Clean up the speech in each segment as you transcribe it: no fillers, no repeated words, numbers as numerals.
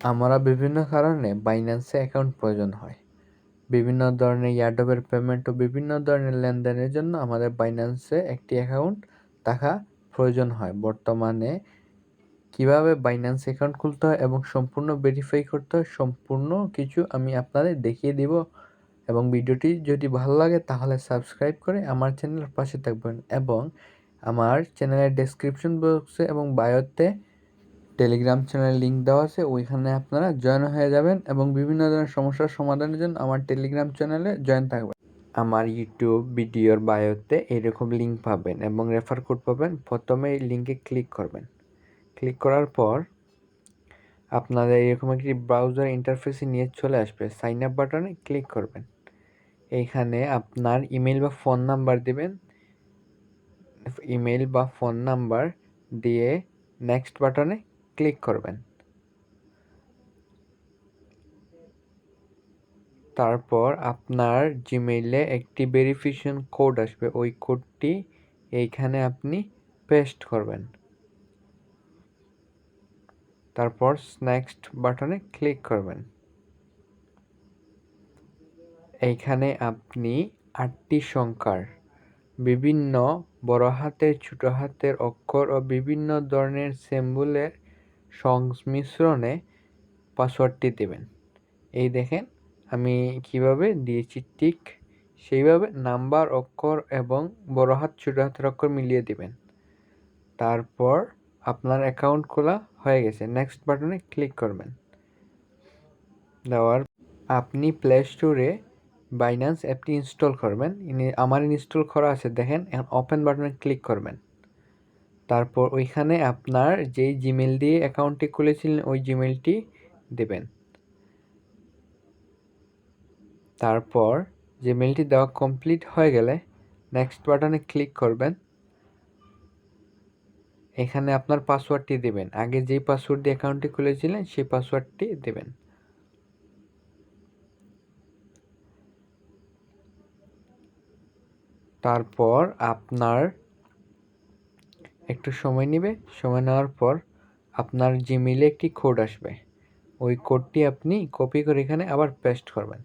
আমরা বিভিন্ন কারণে বাইন্যান্সে অ্যাকাউন্ট প্রয়োজন হয়। বিভিন্ন ধরনের এয়ারড্রপের পেমেন্ট ও বিভিন্ন ধরনের লেনদেনের জন্য আমাদের বাইন্যান্সে একটি অ্যাকাউন্ট থাকা প্রয়োজন হয়। বর্তমানে কিভাবে বাইন্যান্স অ্যাকাউন্ট খুলতে হয় এবং সম্পূর্ণ ভেরিফাই করতে হয় সম্পূর্ণ কিছু আমি আপনাদের দেখিয়ে দিব এবং ভিডিওটি যদি ভালো লাগে তাহলে সাবস্ক্রাইব করে আমার চ্যানেলের পাশে থাকবেন এবং আমার চ্যানেলের ডেসক্রিপশন বক্সে এবং বায়োতে টেলিগ্রাম চ্যানেলের লিঙ্ক দেওয়া আছে, ওইখানে আপনারা জয়েন হয়ে যাবেন এবং বিভিন্ন ধরনের সমস্যার সমাধানের জন্য আমার টেলিগ্রাম চ্যানেলে জয়েন থাকবেন। আমার ইউটিউব ভিডিওর বায়োতে এরকম লিঙ্ক পাবেন এবং রেফার কোড পাবেন। প্রথমে এই লিঙ্কে ক্লিক করবেন। ক্লিক করার পর আপনাদের এরকম একটি ব্রাউজার ইন্টারফেসে নিয়ে চলে আসবে। সাইন আপ বাটনে ক্লিক করবেন। এইখানে আপনার ইমেল বা ফোন নাম্বার দিবেন। ইমেল বা ফোন নাম্বার দিয়ে নেক্সট বাটনে ক্লিক করবেন। তারপর আপনার জিমেইলে একটি ভেরিফিকেশন কোড আসবে, ওই কোডটি এইখানে আপনি পেস্ট করবেন। তারপর নেক্সট বাটনে ক্লিক করবেন। এইখানে আপনি 8টি সংখ্যার বিভিন্ন বড় হাতের ছোট হাতের অক্ষর ও বিভিন্ন ধরনের সিম্বলের সংমিশ্রণে পাসওয়ার্ডটি দেবেন। এই দেখেন আমি কিভাবে দিয়েছি, ঠিক সেইভাবে নাম্বার, অক্ষর এবং বড় হাত ছোট হাতের অক্ষর মিলিয়ে দিবেন। তারপর আপনার অ্যাকাউন্ট খোলা হয়ে গেছে। নেক্সট বাটনে ক্লিক করবেন। দেওয়ার আপনি প্লে স্টোরে বাইন্যান্স অ্যাপটি ইনস্টল করবেন। আমার ইনস্টল করা আছে, দেখেন। এখন ওপেন বাটনে ক্লিক করবেন। তারপর ওইখানে আপনার যেই জিমেল দিয়ে অ্যাকাউন্টটি খুলেছিলেন ওই জিমেলটি দেবেন। তারপর জিমেলটি দেওয়া কমপ্লিট হয়ে গেলে নেক্সট বাটনে ক্লিক করবেন। এখানে আপনার পাসওয়ার্ডটি দেবেন। আগে যেই পাসওয়ার্ড দিয়ে অ্যাকাউন্টটি খুলেছিলেন সেই পাসওয়ার্ডটি দেবেন। তারপর আপনার একটু সময় নেবে। সময় নেওয়ার পর আপনার জিমেইলে একটি কোড আসবে, ওই কোডটি আপনি কপি করে এখানে আবার পেস্ট করবেন।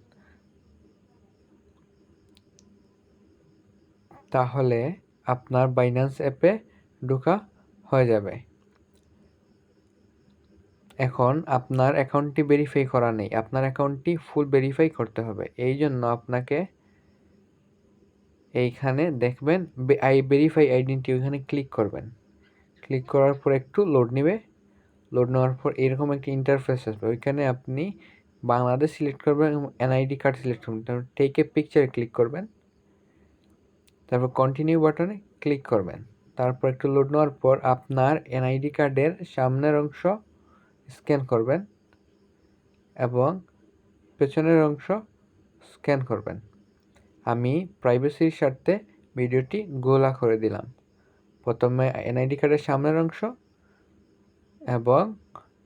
তাহলে আপনার বাইন্যান্স অ্যাপে ঢোকা হয়ে যাবে। এখন আপনার অ্যাকাউন্টটি ভেরিফাই করা নেই, আপনার অ্যাকাউন্টটি ফুল ভেরিফাই করতে হবে। এই জন্য আপনাকে এইখানে দেখবেন ভেরিফাই আইডেন্টি, ওইখানে ক্লিক করবেন। ক্লিক করার পর একটু লোড নেবে। লোড নেওয়ার পর এরকম একটা ইন্টারফেস আসবে, ওইখানে আপনি বাংলাদেশ সিলেক্ট করবেন এবং এনআইডি কার্ড সিলেক্ট করবেন। তারপর টেক এ পিকচারে ক্লিক করবেন। তারপর কন্টিনিউ বাটনে ক্লিক করবেন। তারপর একটু লোড নেওয়ার পর আপনার এনআইডি কার্ডের সামনের অংশ স্ক্যান করবেন এবং পেছনের অংশ স্ক্যান করবেন। আমি প্রাইভেসির স্বার্থে ভিডিওটি গোলা করে দিলাম। প্রথমে এনআইডি কার্ডের সামনের অংশ এবং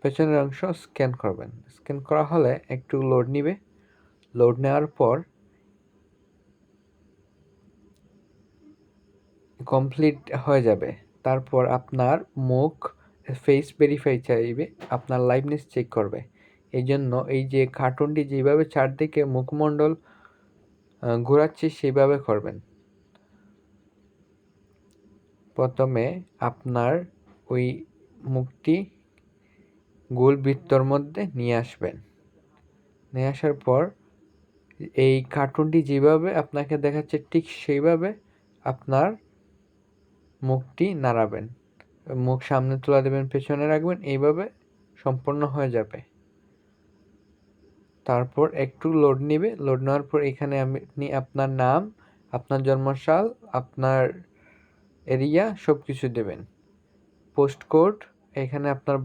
পেছনের অংশ স্ক্যান করবেন। স্ক্যান করা হলে একটু লোড নিবে। লোড নেওয়ার পর কমপ্লিট হয়ে যাবে। তারপর আপনার মুখ ফেস ভেরিফাই চাইবে, আপনার লাইভনেস চেক করবে। এই জন্য এই যে কার্টুনটি যেভাবে চারদিকে মুখমণ্ডল ঘোরাচ্ছে সেইভাবে করবেন। প্রথমে আপনার ওই মুখটি গোল বৃত্তর মধ্যে নিয়ে আসবেন। নিয়ে আসার পর এই কার্টুনটি যেভাবে আপনাকে দেখাচ্ছে ঠিক সেইভাবে আপনার মুখটি নাড়াবেন। মুখ সামনে তুলে দেবেন, পেছনে রাখবেন, এইভাবে সম্পন্ন হয়ে যাবে। তারপর একটু লোড নেবে। লোড নেওয়ার পর এখানে আপনি আপনার নাম, আপনার জন্মসাল, আপনার এরিয়া সব কিছু দেবেন। পোস্ট কোড এখানে আপনার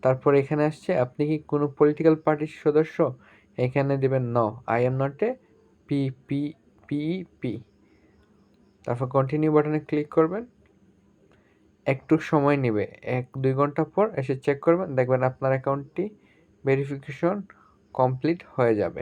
তারপর এখানে আসছে আপনি কি কোনো পলিটিক্যাল পার্টির সদস্য, এখানে দেবেন no, I am not a PP. তারপর কন্টিনিউ বাটনে ক্লিক করবেন। একটু সময় নেবে, 1-2 ঘন্টা পর এসে চেক করবেন, দেখবেন আপনার অ্যাকাউন্টটি ভেরিফিকেশন কমপ্লিট হয়ে যাবে।